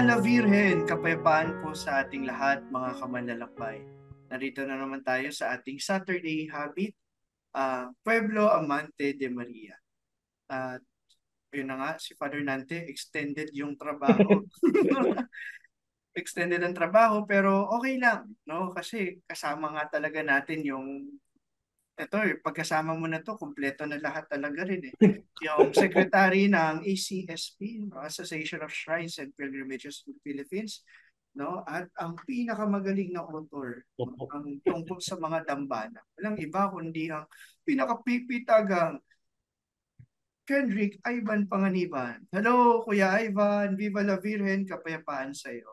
la Virgen, kapayapaan po sa ating lahat mga kamanlalakbay. Narito na naman tayo sa ating Saturday habit, Pueblo Amante de Maria. At yun na nga, si Father Nante, extended yung trabaho. Extended ang trabaho pero okay lang, no? Kasi kasama nga talaga natin yung pagkasama mo na to, kumpleto na lahat talaga rin eh. Yung secretary ng ACSP, no? Association of Shrines and Pilgrimages in the Philippines, no? At ang pinakamagaling na author, no? Opo. Ang tungkol sa mga dambana. Walang iba kundi ang pinakapipitagang Kendrick Ivan Panganiban. Hello, Kuya Ivan. Viva la Virgen, kapayapaan sa iyo.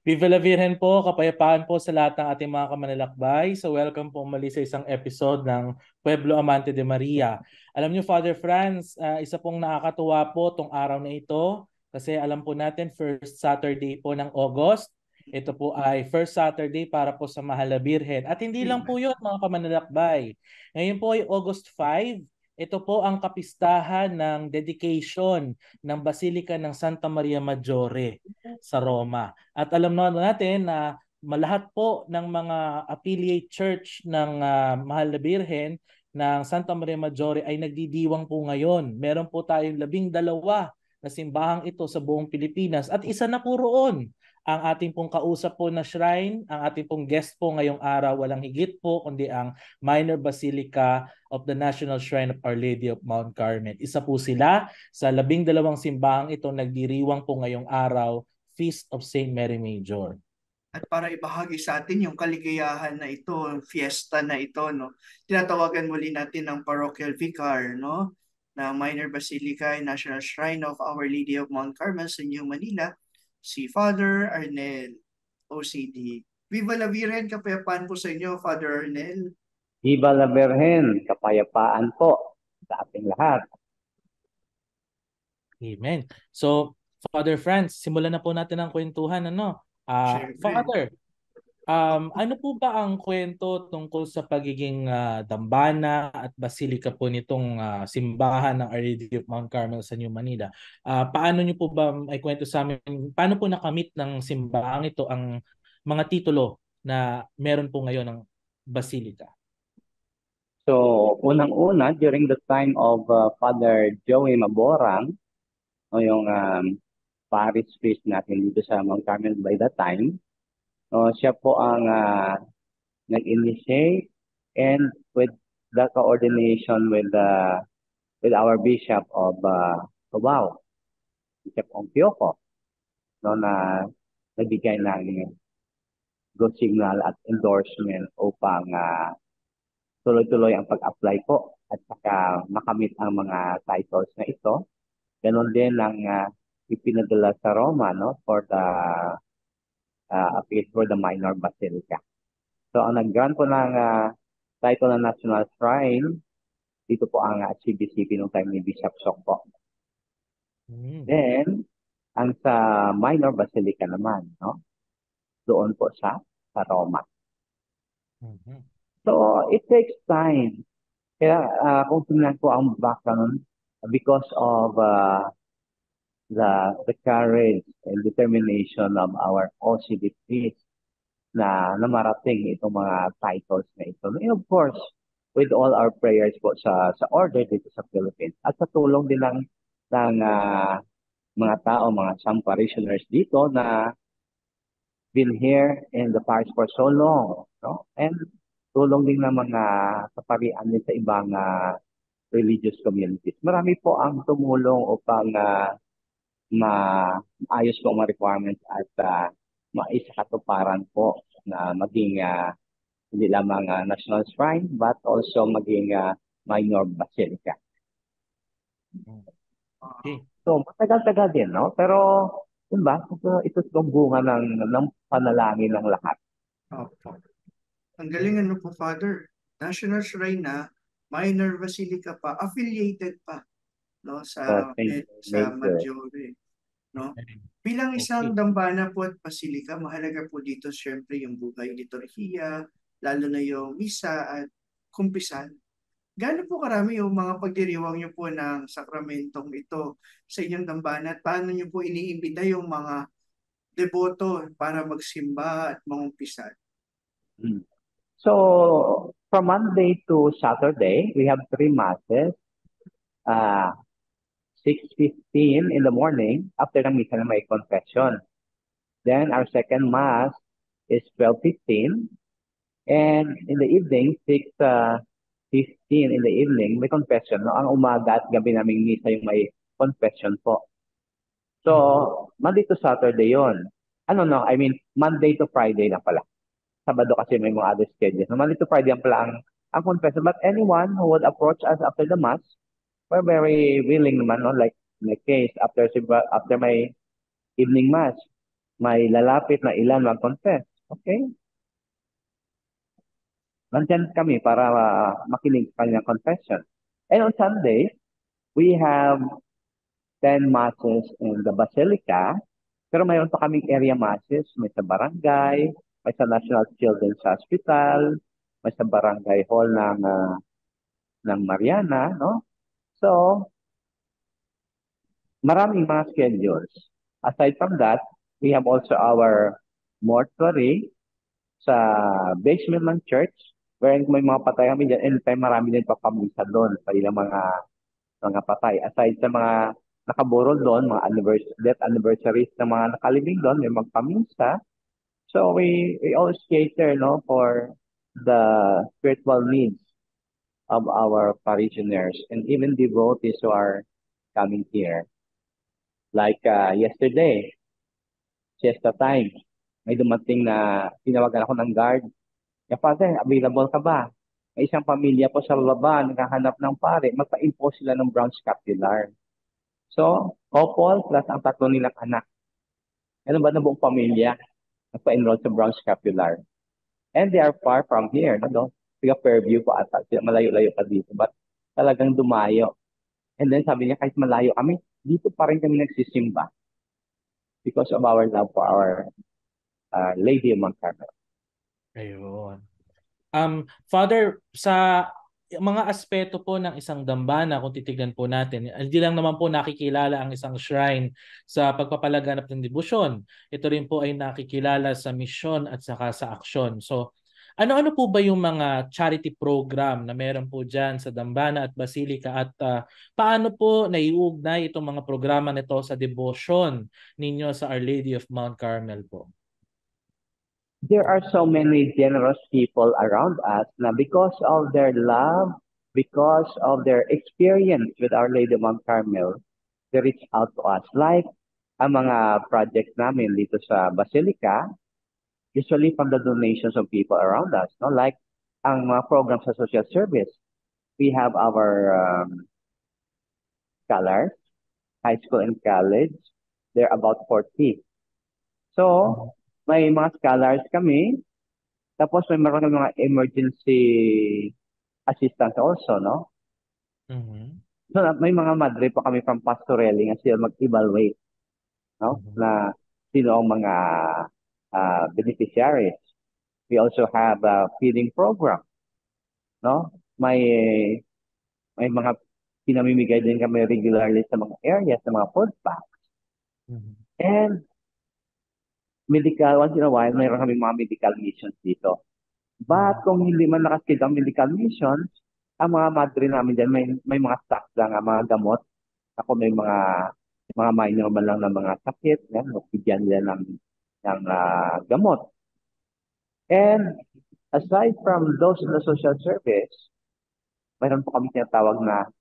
Viva la Virgen po, kapayapaan po sa lahat ng ating mga kamanlalakbay. So welcome po muli sa isang episode ng Pueblo Amante de Maria. Alam niyo, Father Franz, isa pong nakakatuwa po tong araw na ito kasi alam po natin first Saturday po ng August. Ito po ay first Saturday para po sa Mahal na Birhen. At hindi lang po Amen. yun mga kamanlalakbay. Ngayon po ay August 5. Ito po ang kapistahan ng dedication ng Basilica ng Santa Maria Maggiore sa Roma. At alam naman natin na malahat po ng mga affiliate church ng Mahal na Birhen ng Santa Maria Maggiore ay nagdidiwang po ngayon. Meron po tayong 12 na simbahang ito sa buong Pilipinas at isa na po roon ang ating pong kausap po na shrine, ang ating pong guest po ngayong araw, walang higit po kundi ang Minor Basilica of the National Shrine of Our Lady of Mount Carmel. Isa po sila sa 12 simbahang ito nagdiriwang po ngayong araw, Feast of Saint Mary Major. At para ibahagi sa atin yung kaligayahan na ito, yung fiesta na ito, no? Tinatawagan muli natin ng Parochial Vicar, no? Na Minor Basilica and National Shrine of Our Lady of Mount Carmel sa New Manila, si Father Arnel, OCD. Viva la Virgen, kapayapaan po sa inyo, Father Arnel. Viva la Virgen, kapayapaan po sa ating lahat. Amen. So, Father Franz, simulan na po natin ang kwentuhan. Siyempre. Father, ano po ba ang kwento tungkol sa pagiging dambana at basilika po nitong simbahan ng Our Lady of Mount Carmel sa New Manila? Paano niyo po ba ay kwento sa amin, paano po nakamit ng simbahang ito ang mga titulo na meron po ngayon ng basilika? So, unang-una, during the time of Father Joey Maborang, o yung parish priest natin dito sa Mount Carmel by that time, siya po ang nag-initiate and with the coordination with our Bishop of Cubao, Bishop Ompioco, no, na nagbigay ng good signal at endorsement upang tuloy-tuloy ang pag-apply po at saka makamit ang mga titles na ito. Ganon din ang ipinadala sa Roma, no, for the appeal for the minor basilica. So ang nag-grant po ng title ng National Shrine, dito po ang CBCP noong time ni Bishop Sok po. Then, ang sa minor basilica naman, no, doon po sa Roma. So it takes time. Kaya kung tingnan ko ang background, because of the courage and determination of our OCD priests na namarating itong mga titles na ito. And of course, with all our prayers po sa order dito sa Philippines at sa tulong din ng mga tao, mga some parishioners dito na been here in the parish for so long, no? And tulong din ng mga kaparian din sa ibang religious communities. Marami po ang tumulong upang maayos po ang mga requirements at maisakatuparan po na maging hindi lamang national shrine but also maging minor basilica. Okay. So, matagal-tagal din, no? Pero, yun ba? Ito yung bunga ng panalangin ng lahat. Opo. Ang galing ano po, Father. National Shrine na, Minor Basilica pa, affiliated pa, no, sa Saint sa Major. Maggiore, no? Bilang isang dambana po at basilika, mahalaga po dito siyempre yung buhay liturhiya, lalo na yung misa at kumpisan. Gaano po karami yung mga pagdiriwang niyo po ng sakramentong ito sa inyong dambana at paano niyo po iniimbita yung mga deboto para magsimba at mangumpisal? Mm. So, from Monday to Saturday, we have 3 masses. 6:15 in the morning, after ng misa na may confession. Then, our second mass is 12:15. And in the evening, 6:15 in the evening, may confession. No? Ang umaga at gabi naming misa yung may confession po. So, Monday to Saturday yon. I mean, Monday to Friday lang pala. Sabado kasi may mga other schedules. So, Monday to Friday lang pala ang confession. But anyone who would approach us after the Mass, we're very willing naman, no? Like, in my case, after my evening Mass, may lalapit na ilan mag-confess. Okay? Nandyan kami para makinig sa kanyang confession. And on Sunday, we have 10 masses in the Basilica, pero mayroon pa kaming area masses, may sa barangay, may sa National Children's Hospital, may sa barangay hall ng Mariana, no? So, maraming mga schedules. Aside from that, we have also our mortuary sa basement ng church, wherein may mga patay kami dyan, anytime marami din papamisa doon sa ilang mga patay. Aside sa mga nakaburol doon, mga death anniversaries ng mga nakalibing doon, may magpamisa. So we always cater, no, for the spiritual needs of our parishioners and even devotees who are coming here. Like yesterday, siesta time, may dumating na tinawagan ako ng guard. Father, available ka ba? May isang pamilya po sa baba, naghahanap ng pare, magpa-impose sila ng brown scapular. So, couple plus ang 3 nilang anak. Ano ba na buong pamilya? Nagpa-enroll sa brown scapular. And they are far from here. No? Tiga Fairview po ata. Malayo-layo pa dito. But talagang dumayo. And then sabi niya, kahit malayo kami, dito pa rin kami nagsisimba. Because of our love for our Lady of Mount Carmel. Ayun. Father, sa mga aspeto po ng isang dambana, kung titignan po natin, hindi lang naman po nakikilala ang isang shrine sa pagpapalaganap ng debosyon. Ito rin po ay nakikilala sa misyon at saka sa aksyon. So, ano-ano po ba yung mga charity program na meron po dyan sa Dambana at Basilica at paano po naiugnay itong mga programa nito sa debosyon ninyo sa Our Lady of Mount Carmel po? There are so many generous people around us na because of their love, because of their experience with Our Lady of Mount Carmel, they reach out to us. Like ang mga projects namin dito sa Basilica, usually from the donations of people around us. No? Like ang mga programs sa social service, we have our scholars, high school and college. They're about 40. So, may mga scholars kami. Tapos may meron mga emergency assistance also, no? Mhm. So, may mga madre pa kami from Pastorelli nga sila mag-evaluate, no? Na sino ang mga beneficiaries. We also have a feeding program, no? May mga pinamimigay din kami regularly sa mga areas, sa mga food packs. And medical, once in a while, mayroon kami mga medical missions dito. But kung hindi man nakaskid ang medical missions, ang mga madre namin dyan, may mga stocks lang, mga gamot. Ako may mga minor man lang na mga sakit, yan, bigyan nila ng gamot. And aside from those in the social service, mayroon po kami tinatawag na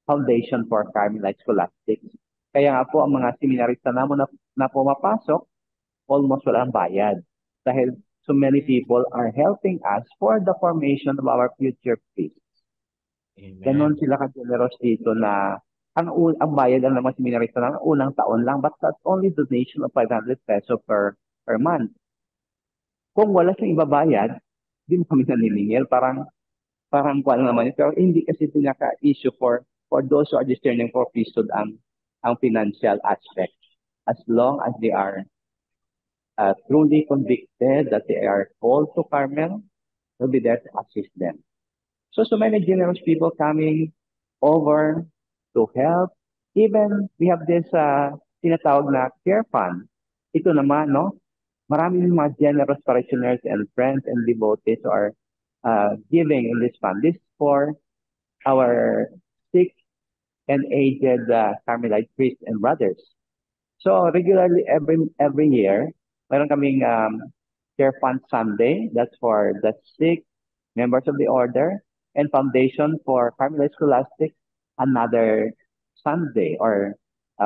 Foundation for Carmelite Scholastics. Kaya nga po, ang mga seminarista namin na pumapasok, almost walang bayad. Dahil so many people are helping us for the formation of our future priests. Ganon sila ka-generous dito na ang bayad ng mga seminarista ng unang taon lang, but that's only donation of 500 peso per month. Kung wala siyang ibabayad, hindi mo kami naniningil. Parang kuwan naman yun. Pero hindi kasi pinaka-issue for those who are discerning for priesthood ang financial aspect. As long as they are truly convicted that they are called to Carmel, we'll be there to assist them. So many generous people coming over to help. Even we have this tinatawag na care fund. Ito naman, no? Maraming mga generous parishioners and friends and devotees who are giving in this fund. This is for our sick and aged Carmelite priests and brothers. So regularly every year, meron kaming Care Fund Sunday. That's for the sick members of the order, and Foundation for Carmelite Scholastics another Sunday, or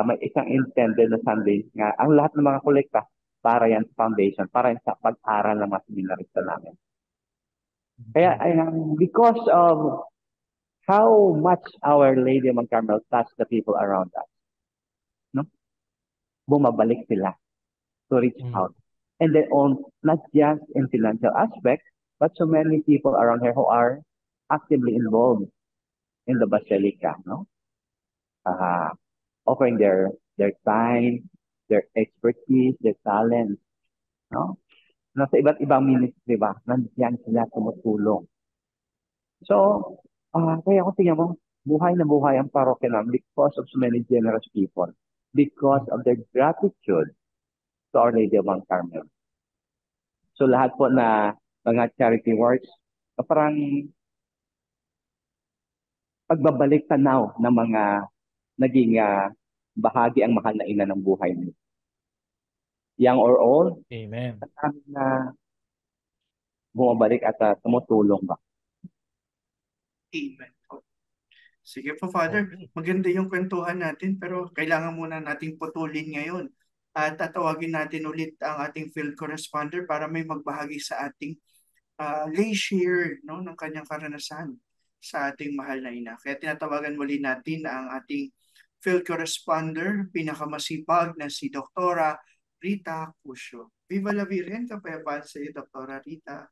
may isang intended na Sunday nga. Ang lahat ng mga kolekta para yan sa foundation, para yan sa pag-aral ng mga seminarista namin. Kaya because of how much Our Lady of Mount Carmel touched the people around us, no? Bumabalik sila to reach out. And then not just in financial aspect, but so many people around here who are actively involved in the Basilica, no? Offering their time, their expertise, their talent, no? Nasa iba't ibang ministry ba, nandiyan sila tumutulong. So, kaya kung tingnan mo, buhay na buhay ang parokya namin because of so many generous people, because of their gratitude to Our Lady of Mount Carmel. So lahat po na mga charity works, parang pagbabalik tanaw ng mga naging bahagi ang mahal na ina ng buhay niyo. Young or old, Amen. na bumabalik at tumutulong ba? Amen. Sige po, Father. Okay. Maganda yung kwentuhan natin, pero kailangan muna nating putulin ngayon. At tatawagin natin ulit ang ating field correspondent para may magbahagi sa ating lay share, no, ng kanyang karanasan sa ating mahal na ina. Kaya tinatawagan muli natin ang ating field correspondent, pinakamasipag na si Doktora Rita Cusio. Viva la Virgen, kapayapaan sa iyo, Doktora Rita.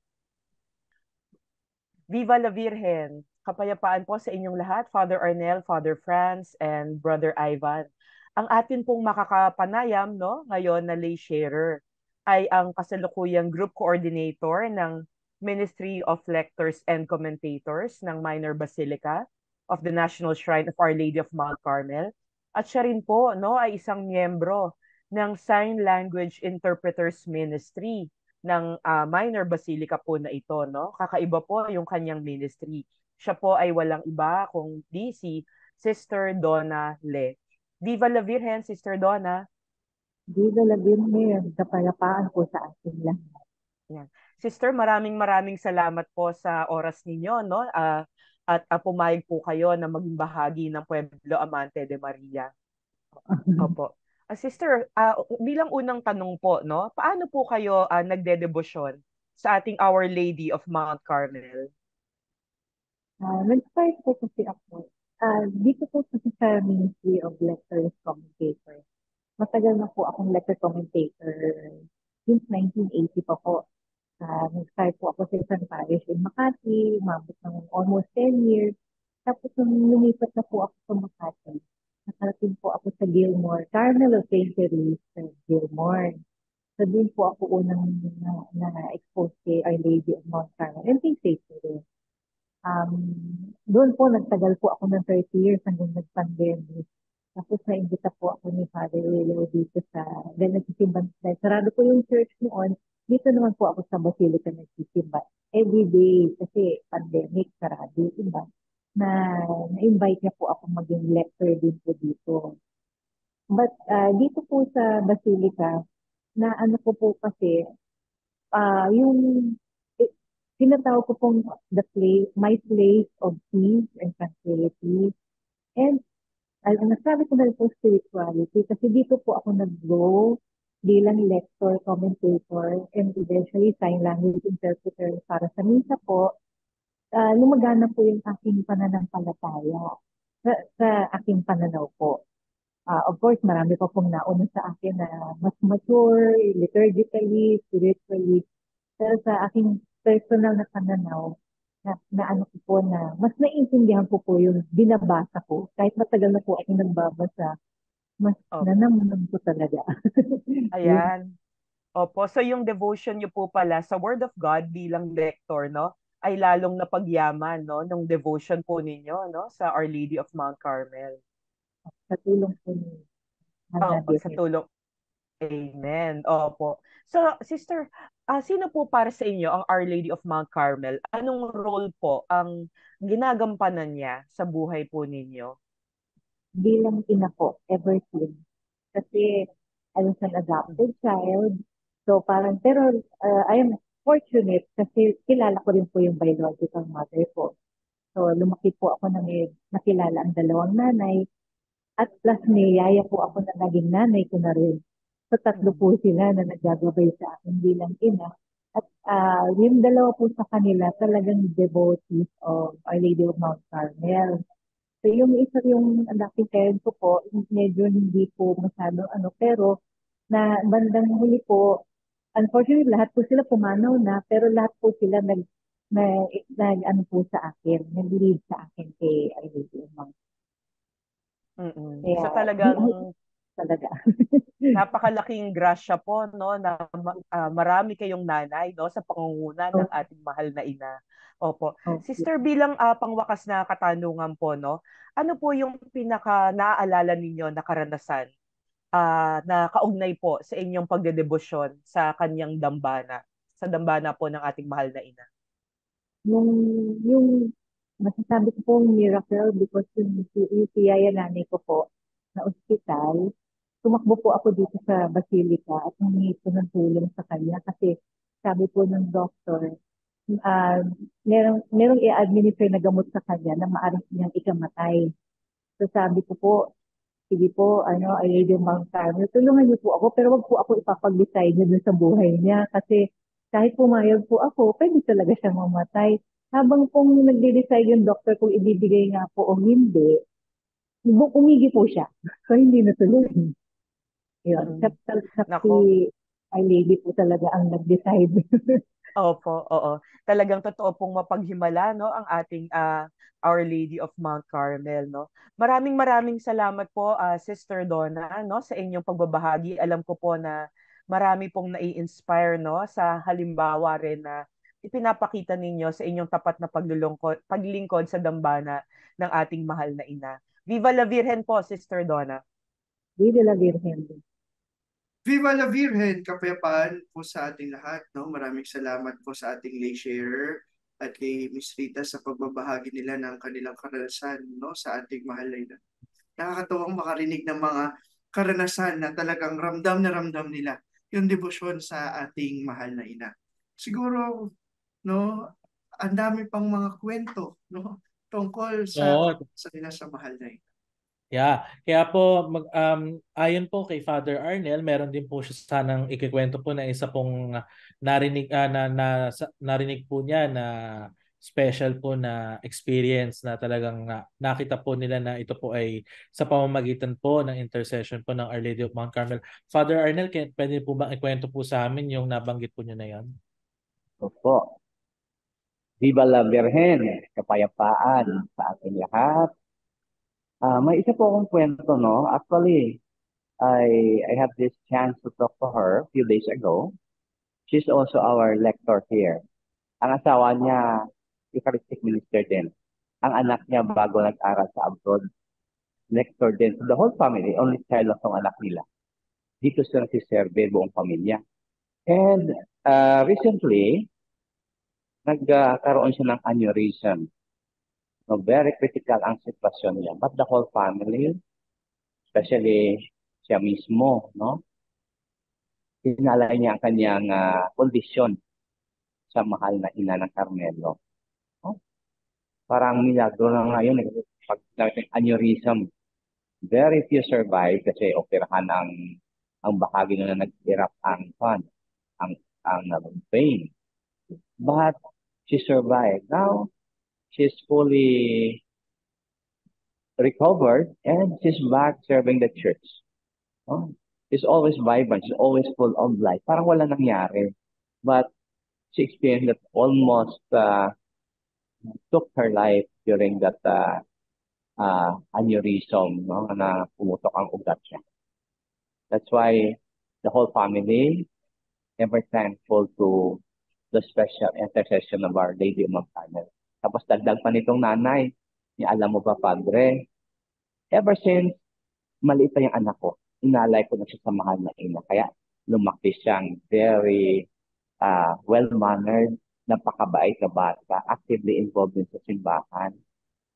Viva la Virgen! Kapayapaan po sa inyong lahat, Father Arnel, Father Franz, and Brother Ivan. Ang atin pong makakapanayam, no, ngayon na lay sharer ay ang kasalukuyang group coordinator ng Ministry of Lectors and Commentators ng Minor Basilica of the National Shrine of Our Lady of Mount Carmel. At siya rin po, no, ay isang miyembro ng Sign Language Interpreters Ministry ng Minor Basilica po na ito, no? Kakaiba po yung kanyang ministry. Siya po ay walang iba kundi si Sister Donna Le. Viva la Virgen, Sister Donna. Viva la Virgen, kapayapaan po sa ating lahat. Yan. Sister, maraming salamat po sa oras ninyo, no? At pumayag po kayo na maging bahagi ng Pueblo Amante de Maria. Opo. Sister, bilang unang tanong po, no? Paano po kayo nagdedebosyon sa ating Our Lady of Mount Carmel? Nag-start po kasi ako. Dito po kasi sa Ministry of Lectors Commentators. Matagal na po akong lector commentator since 1980 pa po. Nag-start po ako sa isang parish in Makati, umabot ng almost 10 years. Tapos nung lumipat na po ako sa Makati, nakarating po ako sa Gilmore, Carmel of St. Therese sa Gilmore. So doon po ako unang na-expose kay Our Lady of Mount Carmel and St. Therese. Doon po, nagtagal po ako ng 30 years hanggang nag-pandemic. Tapos naimbita po ako ni Father Willow dito dahil nagsisimba. Sarado po yung church noon. Dito naman po ako sa Basilica nagsisimba. Every day, kasi pandemic, sarado, iba. Na-invite niya po ako maging lector din po dito. But dito po sa Basilica, na ano po kasi, yung tinatawag ko pong my place of peace and tranquility. And nasabi ko na rin po spirituality kasi dito po ako nag-grow bilang lector, commentator, and eventually sign language interpreter para sa misa po. Lumagana po yung aking pananampalataya sa aking pananaw po. Of course, marami pa pong nauna sa akin na mas mature, liturgically, spiritually. Pero sa aking personal na pananaw, na ano ko po na, mas naiintindihan ko po yung binabasa ko. Kahit matagal na po ako nagbabasa, mas nanamunan ko talaga. Ayan. Opo, so yung devotion niyo po pala sa Word of God bilang lector, no, ay lalong napagyaman, no, ng devotion po ninyo, no, sa Our Lady of Mount Carmel. Sa tulong po niyo. Hana Opo, sa Birhen. tulong. Amen. Opo. So, sister, sino po para sa inyo ang Our Lady of Mount Carmel? Anong role po ang ginagampanan niya sa buhay po ninyo? Bilang ina po, ever since. Kasi I was an adopted child. So parang, pero I am fortunate kasi kilala ko rin po yung biological mother ko. So lumaki po ako na may nakilala ang dalawang nanay. At plus may yaya po ako na naging nanay ko na rin. So tatlo Mm. po sila na naggagabay sa akin bilang ina. At yung dalawa po sa kanila talagang devotees of Our Lady of Mount Carmel. So yung isa yung adopting parent ko po, medyo hindi po masyado ano, pero na bandang huli po, unfortunately lahat po sila pumanaw na, pero lahat po sila nag ano po sa akin, nag-lead sa akin kay Our Lady of Mount. Mm. Kaya So di talagang ay talaga. napakalaking grasya po, no, na marami kayong nanay, no, sa pangunguna ng So, ating mahal na ina. Opo. okay. Sister, bilang pangwakas na katanungan po, no, ano po yung pinaka naaalala ninyo na karanasan na kaugnay po sa inyong pagdedebosyon sa kanyang dambana, sa dambana po ng ating mahal na ina? Yung, yung masasabi ko pong miracle because yung si yaya nanay ko po na ospital, tumakbo po ako dito sa Basilica at humingi po ng tulong sa kanya kasi sabi po ng doctor, uh, merong i-administer na gamot sa kanya na maaaring niyang ikamatay. So sabi ko po, sige po, ano, I need yung Mount Carmel. Tulungan niyo po ako, pero wag po ako ipapag-decide niya dun sa buhay niya. Kasi kahit pumayag po ako, pwede talaga siyang mamatay. Habang pong nagde-decide yung doctor kung ibibigay nga po o hindi, umigi po siya. So hindi natuloy. Yun. Mm. Sa si Nako. Our Lady po talaga ang nag-decide. Opo, oo. Talagang totoo pong mapaghimala, no, ang ating Our Lady of Mount Carmel, no. Maraming maraming salamat po, Sister Donna, no, sa inyong pagbabahagi. Alam ko po na marami pong nai-inspire, no, sa halimbawa rin na ipinapakita ninyo sa inyong tapat na paglingkod sa dambana ng ating mahal na ina. Viva la Virgen po, Sister Donna. Viva la Virgen. Viva la Virgen! Kapayapaan po sa ating lahat. No? Maraming salamat po sa ating lay sharer at kay Miss Rita sa pagbabahagi nila ng kanilang karanasan, no? Sa ating mahal na ina. Nakakatawang makarinig ng mga karanasan na talagang ramdam na ramdam nila yung debosyon sa ating mahal na ina. Siguro, no, ang dami pang mga kwento, no, tungkol Oo. sa nila sa mahal na ina. Yeah, kaya po ayon po kay Father Arnel, meron din po siya sanang ikikwento po na isa pong narinig narinig po niya na special po na experience na talagang nakita po nila na ito po ay sa pamamagitan po ng intercession po ng Our Lady of Mount Carmel. Father Arnel, pwede po ba ikwento po sa amin yung nabanggit po niyo na yan? Opo. Viva la Virgen, kapayapaan sa ating lahat. May isa po akong kwento, no? Actually, I had this chance to talk to her a few days ago. She's also our lector here. Ang asawa niya, Eucharistic minister din. Ang anak niya bago nag-aral sa abroad, lector din. So the whole family, only child lang ang anak nila. Dito sila si Serbe, buong pamilya. And recently, nagkaroon siya ng aneurysm. No, very critical ang sitwasyon niya. But the whole family, especially siya mismo, no? Sinalay niya ang kanyang kondisyon sa mahal na ina ng Carmelo. No? Parang milagro na ngayon, pag aneurysm, very few survive kasi operahan ang bahagi na nag-irap ang fan, ang vein. But she survived. Now, she's fully recovered and she's back serving the church. Oh, she's always vibrant. She's always full of life. Parang wala nangyari. But she experienced that almost took her life during that aneurysm, no, na pumutok ang ugat niya. That's why the whole family ever thankful to the special intercession of Our Lady of Mount Carmel. Tapos dagdag pa nitong nanay, niya alam mo ba, Padre, ever since maliit pa yung anak ko, inalay ko na siya sa mahal na ina. Kaya lumaki siyang very well-mannered, napakabait na bata, actively involved din sa simbahan.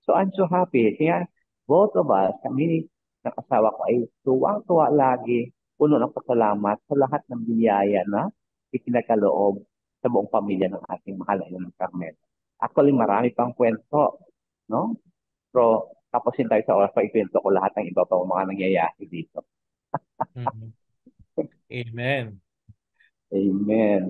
So I'm so happy. Kaya both of us, kami ng asawa ko ay tuwang-tuwa lagi, puno ng pasalamat sa lahat ng biyaya na ipinakaloob sa buong pamilya ng ating mahal na ina ng Carmel. Actually, marami pang kwento, no? Pero tapusin tayo sa oras pa ikwento ko lahat ng iba pang mga nangyayari dito. Mhm. Amen. Amen.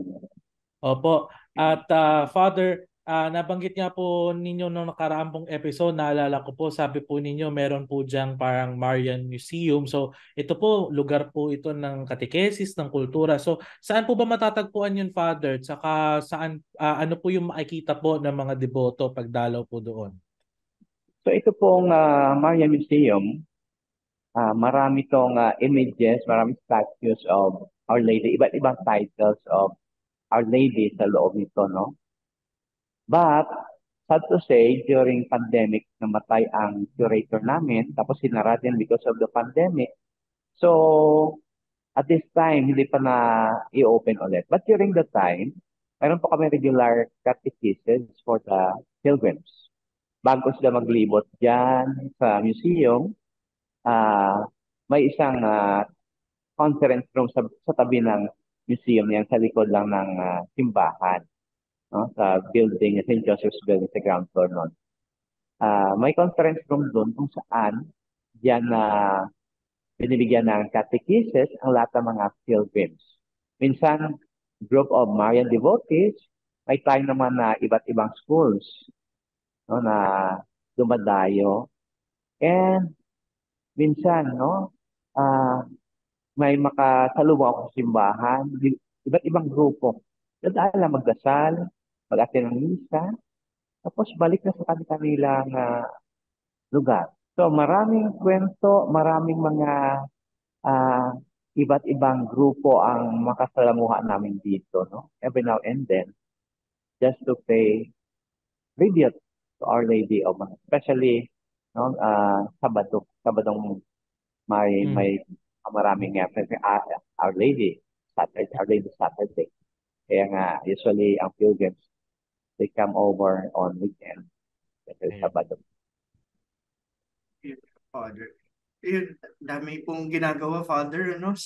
Opo. At Father, nabanggit nga po ninyo nung nakaraang pong episode, naalala ko po, sabi po ninyo meron po diyang parang Marian Museum. So ito po, lugar po ito ng katekesis, ng kultura. So saan po ba matatagpuan yun, Father? Tsaka saan, ano po yung makikita po ng mga deboto pagdalaw po doon? So ito pong Marian Museum, marami tong images, marami statues of Our Lady, iba't ibang titles of Our Lady sa loob nito, no? But, sad to say, during pandemic, namatay ang curator namin, tapos sinara din because of the pandemic. So, at this time, hindi pa na i-open ulit. But during the time, mayroon po kami regular catechesis for the pilgrims. Bago sila maglibot dyan sa museum, ah may isang conference room sa tabi ng museum yan, sa likod lang ng simbahan, no? Sa building, St. Joseph's Building sa ground floor nun. May conference room doon kung saan diyan na binibigyan ng catechesis ang lahat ng mga pilgrims. Minsan, group of Marian devotees, may time naman na iba't ibang schools, no, na dumadayo. And minsan, no, ah may makasalubong ako sa simbahan, iba't ibang grupo. Dadaan lang magdasal, mag-attend ng misa, tapos balik na sa kanilang lugar. So maraming kwento, maraming mga ah, iba't ibang grupo ang makasalamuha namin dito, no? Every now and then, just to pay tribute to Our Lady of especially no, Sabadong may maraming Our Lady, Our Lady Saturday. Kaya nga, usually ang pilgrims, they come over on weekend. Kasi Sabado. Father. Yun, dami pong ginagawa, Father, ano,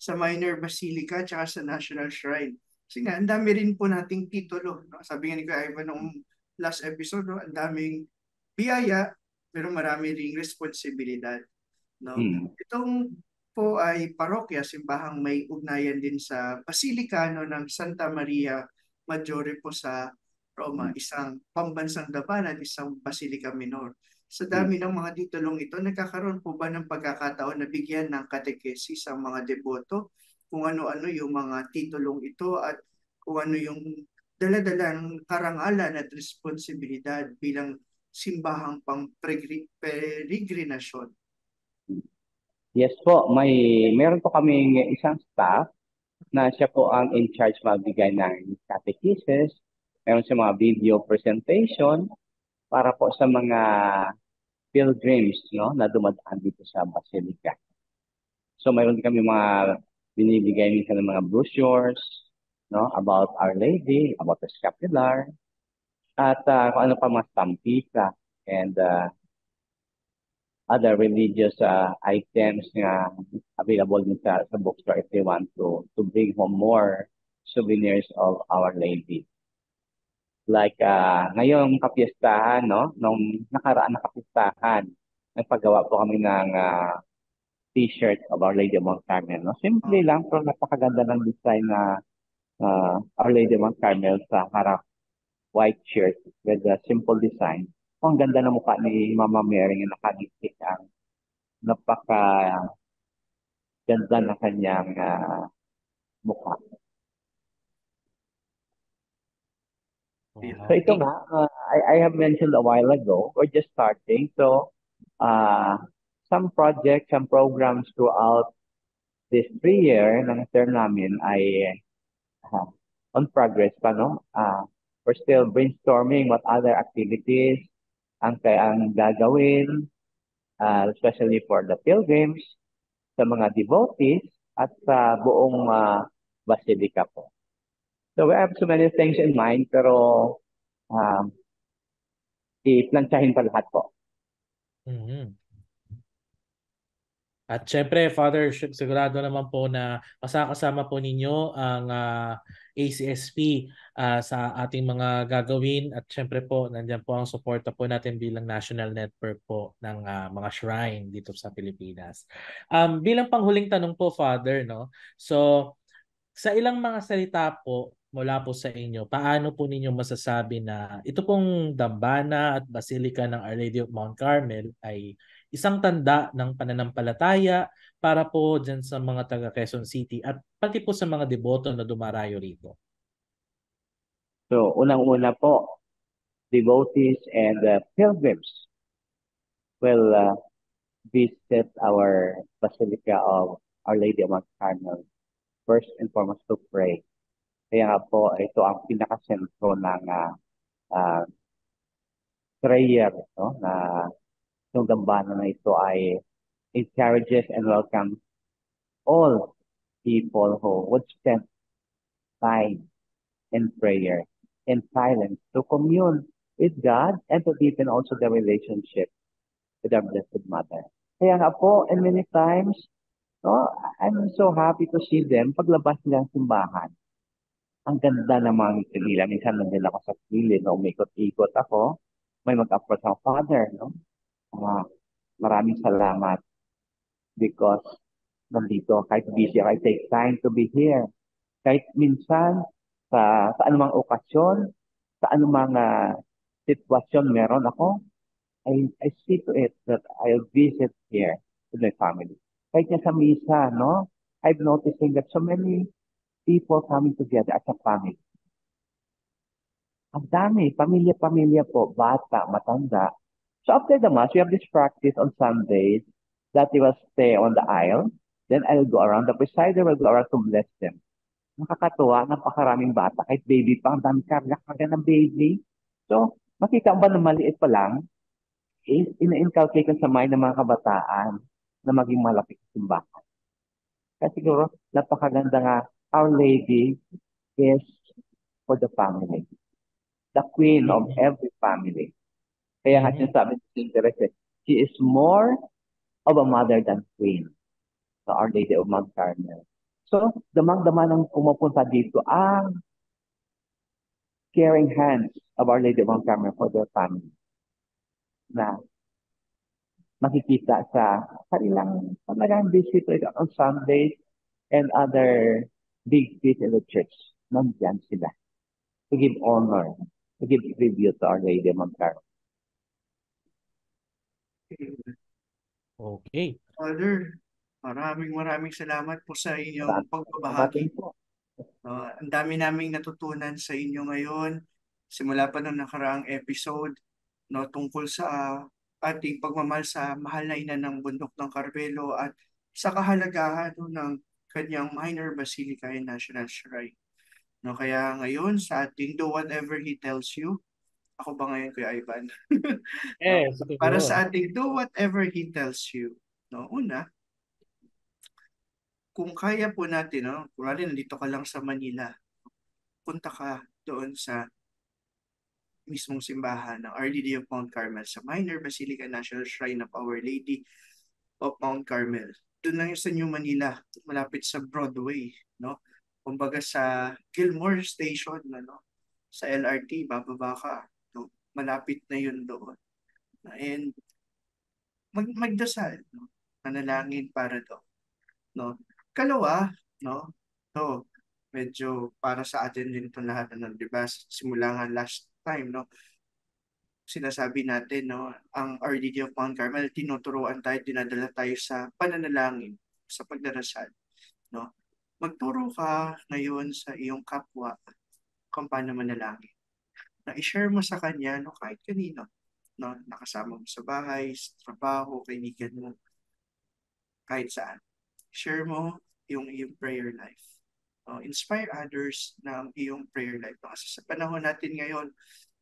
sa Minor Basilica at sa National Shrine. Kasi nga, ang dami rin po nating titulo. No? Sabi nga ni Kuya Ivan nung last episode, no? Ang daming biyaya, pero marami ring responsibilidad. No? Itong po ay parokya, simbahang may ugnayan din sa Basilica no, ng Santa Maria Maggiore po sa Roma, isang pambansang daban at isang Basilica Minor. Sa dami ng mga titulong ito, nagkakaroon po ba ng pagkakataon na bigyan ng katekesis ang mga deboto kung ano-ano yung mga titulong ito at kung ano yung daladalang karangalan at responsibilidad bilang simbahang pang peregrinasyon? Yes po, meron po kaming isang staff na siya po ang in charge magbigay ng catechesis. Meron siya mga video presentation para po sa mga pilgrims, no, na dumadaan dito sa Basilica. So mayroon kami mga binibigay minsan ng mga brochures, no, about Our Lady, about the scapular, at kung ano pa mga stampita and other religious items na available din sa bookstore if they want to bring home more souvenirs of Our Lady. Like ngayong kapistahan, no, nung nakaraan na kapistahan, nagpagawa po kami ng t-shirt of Our Lady of Mount Carmel. No? Simple lang, pero napakaganda ng design na Our Lady of Mount Carmel sa harap, white shirt with a simple design. Ang ganda ng mukha ni Mama Mary na nakangiti ang napaka ganda na kanyang mukha. So ito nga, I have mentioned a while ago, we're just starting. So some projects, some programs throughout this 3 year ng term namin ay on progress pa, no? We're still brainstorming what other activities ang gagawin, especially for the pilgrims. sa mga devotees at sa buong Basilica po. So we have so many things in mind pero um, i-plantsahin pa lahat po. Mhm. At syempre, Father, sigurado naman po na kasama po ninyo ang ACSP sa ating mga gagawin. At syempre po, nandiyan po ang suporta po natin bilang national network po ng mga shrine dito sa Pilipinas. Bilang panghuling tanong po, Father, no? So, sa ilang mga salita po mula po sa inyo, paano po ninyo masasabi na ito pong dambana at basilika ng Our Lady of Mount Carmel ay isang tanda ng pananampalataya para po dyan sa mga taga Quezon City at pati po sa mga deboto na dumarayo rito? So unang-una po, devotees and pilgrims will visit our Basilica of Our Lady of Mount Carmel first and foremost to pray. Kaya nga po, ito ang pinakasentro ng uh, prayer, no? Na itong dambana na ito ay encourages and welcomes all people who would spend time in prayer, in silence, to commune with God and to deepen also the relationship with our Blessed Mother. Kaya nga po, and many times, no, I'm so happy to see them paglabas nila ng simbahan. Ang ganda ng mga ngiti nila. Minsan nandun ako sa kilid, no, umikot-ikot ako. May mag-approach ang Father, no? Maraming salamat because nandito, kahit busy, I take time to be here. Kahit minsan, sa anumang okasyon, sa anumang sitwasyon meron ako, I see to it that I'll visit here with my family. Kahit nga sa misa, no? I'm noticing that so many people coming together as a family. Ang dami, pamilya-pamilya po, bata, matanda. So after the Mass, we have this practice on Sundays that they will stay on the aisle. Then I'll go around. The presider will go around to bless them. Nakakatuwa, napakaraming bata. Kahit baby pa, ang dami karga ng baby. So, makita ba na maliit pa lang, ina-inculcate sa mind ng mga kabataan na maging malapit sa simbahan. Kasi siguro, napakaganda nga, Our Lady is for the family. The queen of every family. Kaya nga sinasabi sa Teresa, she is more of a mother than queen. So, Our Lady of Mount Carmel. So, damang-dama nang pumupunta dito ang caring hands of Our Lady of Mount Carmel for their family. Na makikita sa kanilang talagang visit on Sundays and other big feasts in the church. Nandiyan sila to give honor, to give tribute to Our Lady of Mount Carmel. Okay. Father, maraming salamat po sa inyong Salamat pagbabahagi. po. Ang dami naming natutunan sa inyo ngayon, simula pa ng nakaraang episode, no, tungkol sa ating pagmamahal sa mahal na ina ng bundok ng Carmelo at sa kahalagahan no, ng kanyang minor basilica and national shrine. No, kaya ngayon sa ating do whatever he tells you, ako ba ngayon Kuya Ivan? No, para sa ating do whatever he tells you. No, una, kung kaya po natin, no, kung nandito ka lang sa Manila, punta ka doon sa mismong simbahan ng Our Lady of Mount Carmel sa Minor Basilica National Shrine of Our Lady of Mount Carmel. Doon lang yung sa New Manila, malapit sa Broadway, no? Kumbaga sa Gilmore Station, no? Sa LRT, bababa ka, no? Malapit na yun doon. And magdasal, no? Manalangin para doon, no? Kalawa, no? To, medyo para sa atin din itong lahat, ano, di ba? Simula nga last time, no? Sinasabi natin, no, ang Our Lady of Mount Carmel, tinuturuan tayo, dinadala tayo sa pananalangin, sa pagdarasal, no? Magturo ka ngayon sa iyong kapwa kung paano manalangin. Na i-share mo sa kanya, no, kahit kanino, no, nakasama mo sa bahay, sa trabaho, kaibigan mo, kahit saan. Share mo yung iyong prayer life. Inspire others ng iyong prayer life. No? Kasi sa panahon natin ngayon,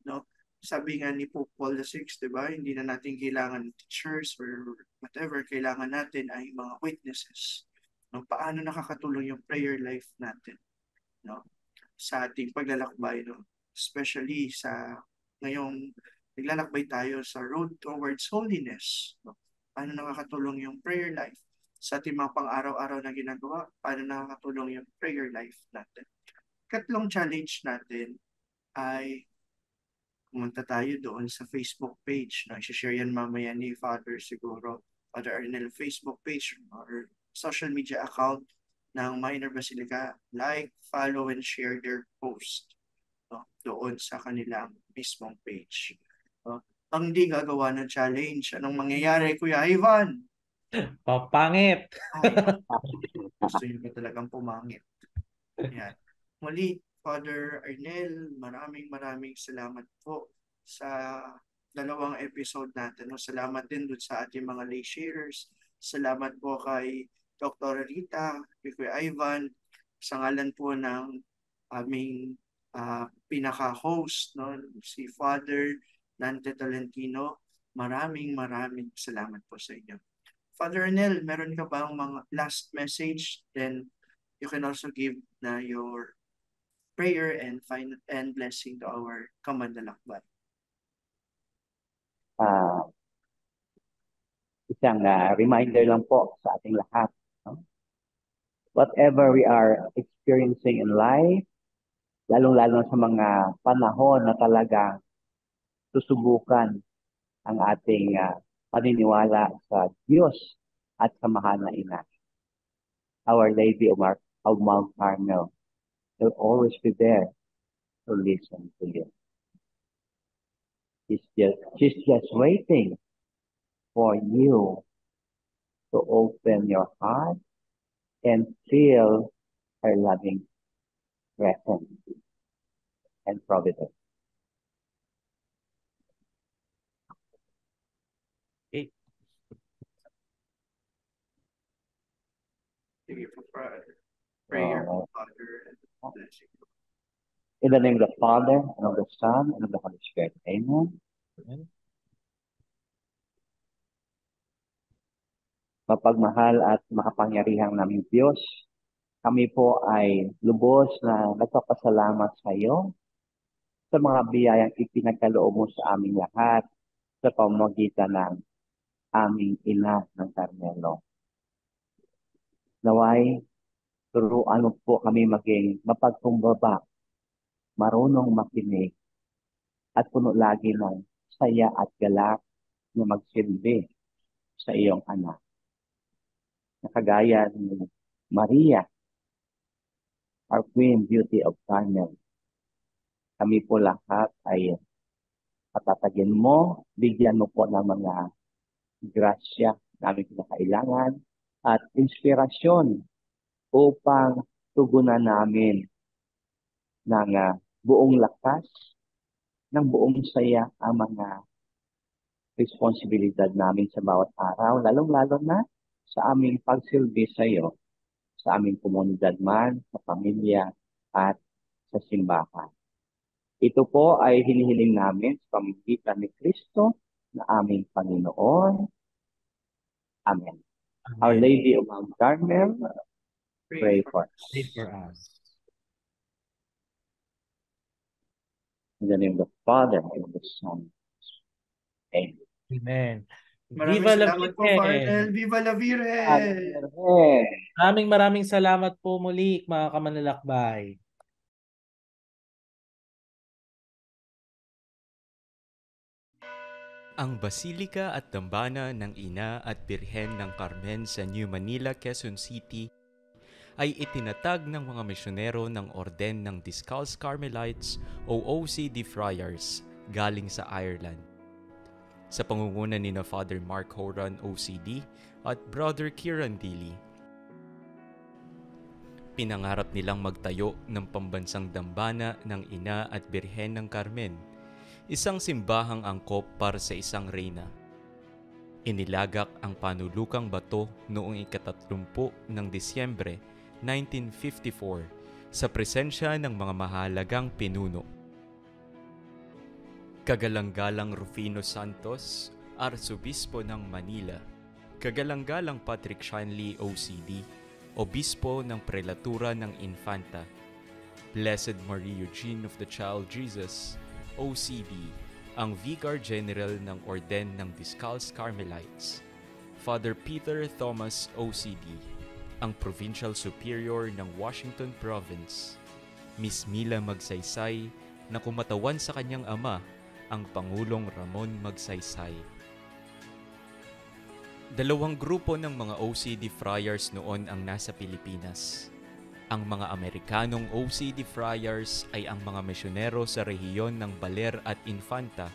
no, sabi nga ni Pope Paul VI, di ba, hindi na natin kailangan teachers or whatever, kailangan natin ay mga witnesses. No? Paano nakakatulong yung prayer life natin, no? Sa ating paglalakbay, no? Especially sa ngayong naglalakbay tayo sa road towards holiness. No? Paano nakakatulong yung prayer life sa ating mga pang-araw-araw na ginagawa? Paano nakakatulong yung prayer life natin? Katlong challenge natin ay pumunta tayo doon sa Facebook page. No? I-share yan mamaya ni Father siguro. Father Arnel Facebook page or social media account ng Minor Basilica. Like, follow, and share their post, no? Doon sa kanilang mismong page. No? Ang hindi gagawa ng challenge, anong mangyayari, Kuya Ivan? Papangit. Ay, gusto nyo ba talagang pumangit? Yan. Muli, Father Arnel, maraming salamat po sa dalawang episode natin. No? Salamat din dun sa ating mga lay sharers. Salamat po kay Dr. Rita, kay Kuya Ivan, sa ngalan po ng aming pinaka-host, no? Si Father Nante Tolentino. Maraming salamat po sa inyo. Father Arnel, meron ka bang mga last message? Then you can also give na your prayer and blessing to our Kamandalakbay. Isang reminder lang po sa ating lahat. No? Whatever we are experiencing in life, lalong-lalo sa mga panahon na talagang susubukan ang ating paniniwala sa Diyos at sa mahal na Ina. Our Lady of Mount Carmel will always be there to listen to you. She's just waiting for you to open your heart and feel her loving presence and providence. Thank you for prayer, Father, and blessing. In the name of the Father, and of the Son, and of the Holy Spirit. Amen. Amen. Mapagmahal at makapangyarihang naming Diyos, kami po ay lubos na nagpapasalamat sa iyo sa mga biyayang ipinagkaloob mo sa aming lahat sa pamamagitan ng aming Ina ng Carmelo. Naway, turuan mo po kami maging mapagkumbaba, marunong makinig, at puno lagi ng saya at galak na magsilbi sa iyong anak. Nakagaya ni Maria, our Queen Beauty of Carmel. Kami po lahat ay patatagin mo, bigyan mo po ng mga grasya na aming kinakailangan at inspirasyon upang tugunan namin ng buong lakas, ng buong saya ang mga responsibilidad namin sa bawat araw, lalong-lalo na sa aming pagsilbi sa iyo, sa aming komunidad man, sa pamilya, at sa simbahan. Ito po ay hinihiling namin sa pamamagitan ni Kristo na aming Panginoon. Amen. Our Lady of Mount Carmel, pray for us. Pray for us. In the name of the Father, and of the Son. Amen. Amen. Maraming Viva la salamat po, Virgen! Father. Viva la Virgen! Maraming salamat po muli, mga kamanlalakbay. Ang Basilika at Dambana ng Ina at Birhen ng Carmen sa New Manila, Quezon City ay itinatag ng mga misyonero ng Orden ng Discalced Carmelites o OCD Friars galing sa Ireland. Sa pangunguna ni Father Mark Horan, OCD, at Brother Kieran Dili. Pinangarap nilang magtayo ng pambansang dambana ng Ina at Birhen ng Carmen, isang simbahang angkop para sa isang reyna. Inilagak ang panulukang bato noong 30 ng Disyembre 1954 sa presensya ng mga mahalagang pinuno. Kagalang-galang Rufino Santos, Arsobispo ng Manila. Kagalang-galang Patrick Shanley, OCD, Obispo ng Prelatura ng Infanta. Blessed Marie Eugene of the Child Jesus, OCD, ang Vicar General ng Orden ng Discalced Carmelites. Father Peter Thomas, OCD, ang Provincial Superior ng Washington Province. Miss Mila Magsaysay, na kumatawan sa kanyang ama, ang Pangulong Ramon Magsaysay. Dalawang grupo ng mga OCD friars noon ang nasa Pilipinas. Ang mga Amerikanong OCD friars ay ang mga misyonero sa rehiyon ng Baler at Infanta,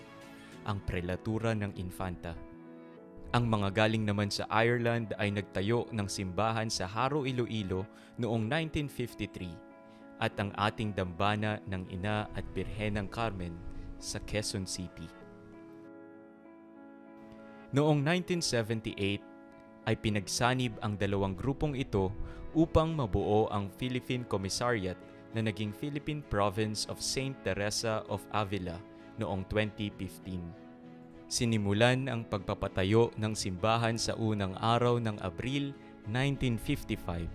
ang Prelatura ng Infanta. Ang mga galing naman sa Ireland ay nagtayo ng simbahan sa Haro, Iloilo noong 1953 at ang ating dambana ng Ina at Birhen ng Carmen sa Quezon City. Noong 1978 ay pinagsanib ang dalawang grupong ito upang mabuo ang Philippine Commissariat na naging Philippine Province of Saint Teresa of Avila noong 2015. Sinimulan ang pagpapatayo ng simbahan sa unang araw ng Abril 1955.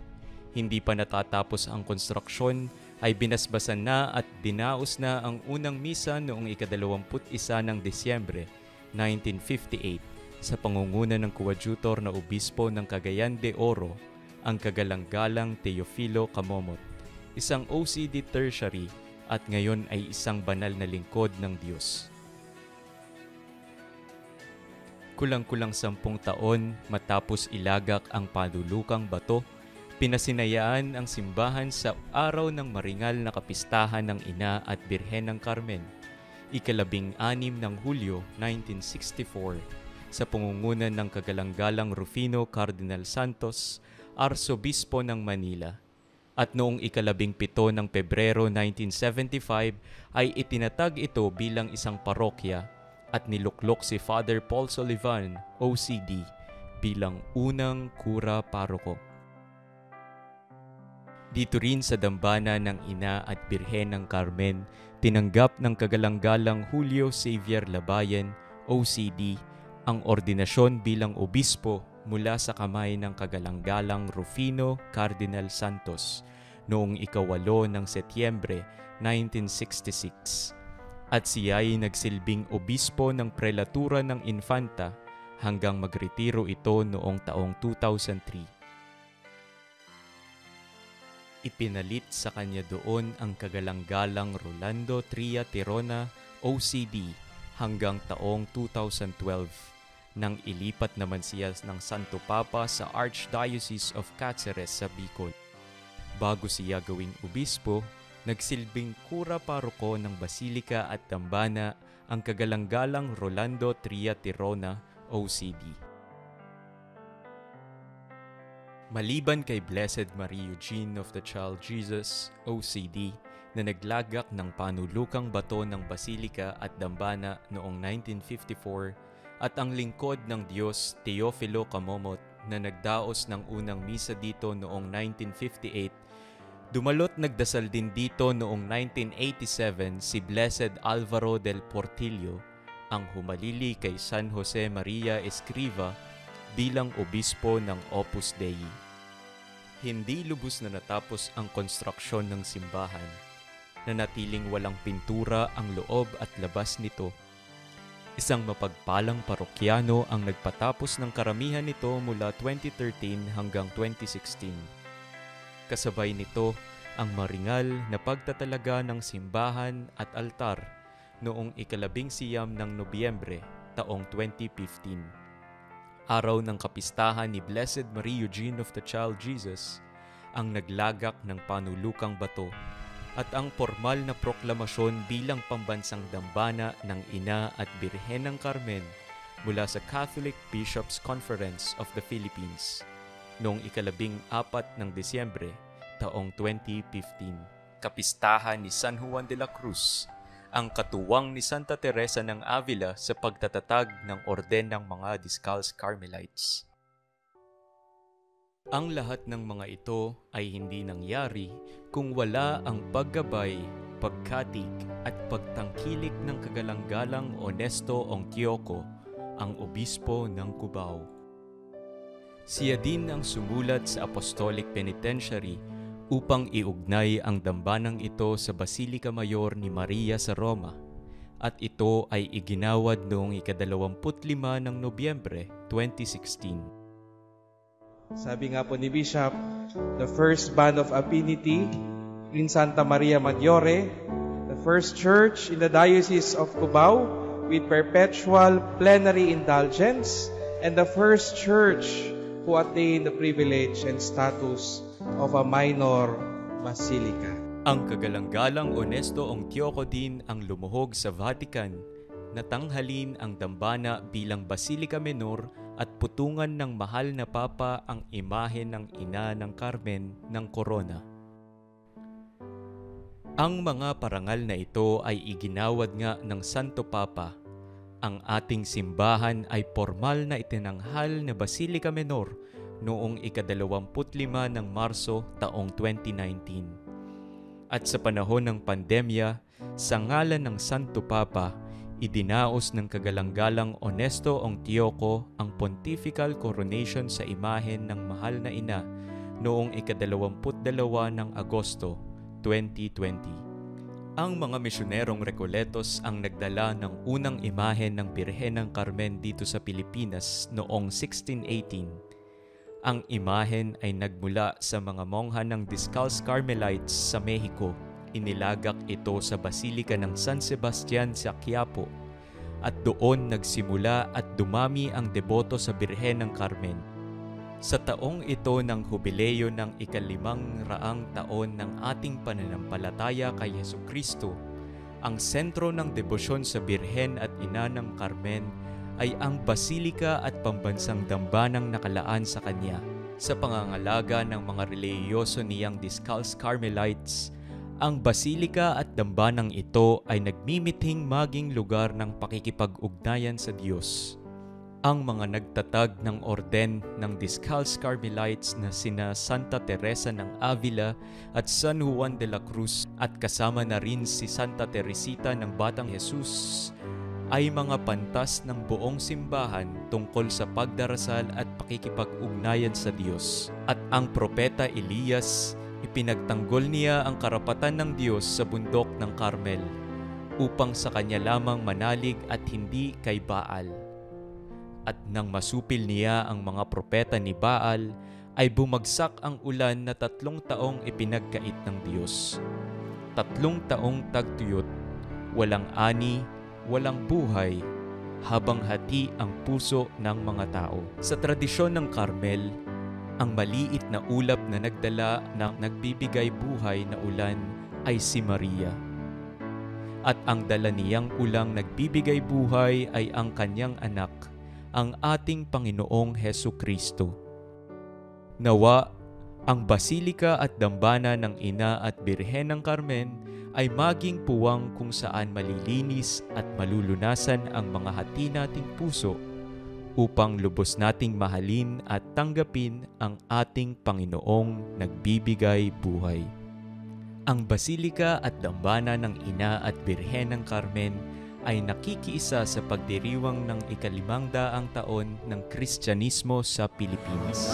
Hindi pa natatapos ang konstruksyon ay binasbasan na at dinaos na ang unang misa noong ika-21 ng Disyembre 1958 sa pangunguna ng Coadjutor na Obispo ng Cagayan de Oro, ang kagalang-galang Teofilo Camomot, isang OCD tertiary at ngayon ay isang banal na lingkod ng Diyos. Kulang-kulang 10 taon matapos ilagak ang panulukang bato, pinasinayaan ang simbahan sa araw ng maringal na kapistahan ng Ina at Birhen ng Carmen, ika-16 ng Hulyo 1964, sa pangunguna ng kagalang-galang Rufino Cardinal Santos, Arsobispo ng Manila. At noong ika-17 ng Pebrero 1975 ay itinatag ito bilang isang parokya at niluklok si Father Paul Sullivan, OCD, bilang unang kura paroko. Dito rin sa dambana ng Ina at Birhen ng Carmen, tinanggap ng kagalang-galang Julio Xavier Labayen, OCD, ang ordinasyon bilang obispo mula sa kamay ng kagalang-galang Rufino Cardinal Santos noong ika-8 ng Setyembre 1966. At siya ay nagsilbing obispo ng Prelatura ng Infanta hanggang magretiro ito noong taong 2003. Ipinalit sa kanya doon ang kagalang-galang Rolando Tria Tirona, OCD, hanggang taong 2012, nang ilipat naman siya ng Santo Papa sa Archdiocese of Cáceres sa Bicol. Bago siya gawing obispo, nagsilbing kura paroko ng Basilika at Dambana ang kagalang-galang Rolando Tria Tirona, OCD. Maliban kay Blessed Marie Eugene of the Child Jesus, OCD, na naglagak ng panulukang bato ng Basilika at Dambana noong 1954, at ang lingkod ng Diyos Teofilo Camomot na nagdaos ng unang misa dito noong 1958, dumalot nagdasal din dito noong 1987 si Blessed Alvaro del Portillo, ang humalili kay San Jose Maria Escriva bilang obispo ng Opus Dei. Hindi lubos na natapos ang konstruksyon ng simbahan. Nanatiling walang pintura ang loob at labas nito. Isang mapagpalang parokyano ang nagpatapos ng karamihan nito mula 2013 hanggang 2016. Kasabay nito ang maringal na pagtatalaga ng simbahan at altar noong ika-19 ng Nobyembre taong 2015. Araw ng kapistahan ni Blessed Marie Eugene of the Child Jesus, ang naglagak ng panulukang bato at ang formal na proklamasyon bilang pambansang dambana ng Ina at Birhen ng Carmen mula sa Catholic Bishops' Conference of the Philippines noong ika-14 ng Disyembre taong 2015. Kapistahan ni San Juan de la Cruz, ang katuwang ni Santa Teresa ng Avila sa pagtatatag ng orden ng mga Discalced Carmelites. Ang lahat ng mga ito ay hindi nangyari kung wala ang paggabay, pagkatig at pagtangkilik ng kagalang-galang Honesto Ongtioco, ang obispo ng Cubao. Siya din ang sumulat sa Apostolic Penitentiary upang iugnay ang dambanang ito sa Basilica Mayor ni Maria sa Roma, at ito ay iginawad noong ika-25 ng Nobyembre 2016. Sabi nga po ni Bishop, the first band of affinity in Santa Maria Maggiore, the first church in the Diocese of Cubao with perpetual plenary indulgence, and the first church who attained the privilege and status of a minor basilica. Ang kagalang-galang Honesto Ongtioco din ang lumuhog sa Vatican na tanghalin ang dambana bilang Basilica Menor at putungan ng mahal na Papa ang imahe ng Ina ng Carmen ng Corona. Ang mga parangal na ito ay iginawad nga ng Santo Papa. Ang ating simbahan ay formal na itinanghal na Basilica Menor noong ika-25 ng Marso taong 2019. At sa panahon ng pandemya, sa ngalan ng Santo Papa, idinaos ng kagalang-galang Honesto Ongtioco ang pontifical coronation sa imahen ng mahal na ina noong ika-22 ng Agosto 2020. Ang mga misyonerong Recoletos ang nagdala ng unang imahen ng Birhen ng Carmen dito sa Pilipinas noong 1618. Ang imahen ay nagmula sa mga mongha ng Discalced Carmelites sa Mexico. Inilagak ito sa Basilica ng San Sebastian sa Quiapo at doon nagsimula at dumami ang deboto sa Birhen ng Carmen. Sa taong ito ng hubileo ng ika-500 taon ng ating pananampalataya kay Jesucristo, ang sentro ng debosyon sa Birhen at Ina ng Carmen ay ang basilika at pambansang dambanang nakalaan sa kanya. Sa pangangalaga ng mga relihiyoso niyang Discalced Carmelites, ang basilika at dambanang ito ay nagmimithing maging lugar ng pakikipag-ugnayan sa Diyos. Ang mga nagtatag ng orden ng Discalced Carmelites na sina Santa Teresa ng Avila at San Juan de la Cruz at kasama na rin si Santa Teresita ng Batang Jesus ay mga pantas ng buong simbahan tungkol sa pagdarasal at pakikipag-ugnayan sa Diyos. At ang propeta Elias, ipinagtanggol niya ang karapatan ng Diyos sa bundok ng Carmel upang sa kanya lamang manalig at hindi kay Baal. At nang masupil niya ang mga propeta ni Baal, ay bumagsak ang ulan na 3 taong ipinagkait ng Diyos. 3 taong tagtuyot, walang ani, walang buhay, habang hati ang puso ng mga tao. Sa tradisyon ng Carmel, ang maliit na ulap na nagdala ng nagbibigay buhay na ulan ay si Maria. At ang dala niyang ulang nagbibigay buhay ay ang kanyang anak, ang ating Panginoong Hesukristo. Nawa, ang basilika at dambana ng Ina at Birhen ng Carmen ay maging puwang kung saan malilinis at malulunasan ang mga hati nating puso upang lubos nating mahalin at tanggapin ang ating Panginoong nagbibigay buhay. Ang basilika at dambana ng Ina at Birhen ng Carmen ay nakikiisa sa pagdiriwang ng ika-500 taon ng Kristyanismo sa Pilipinas.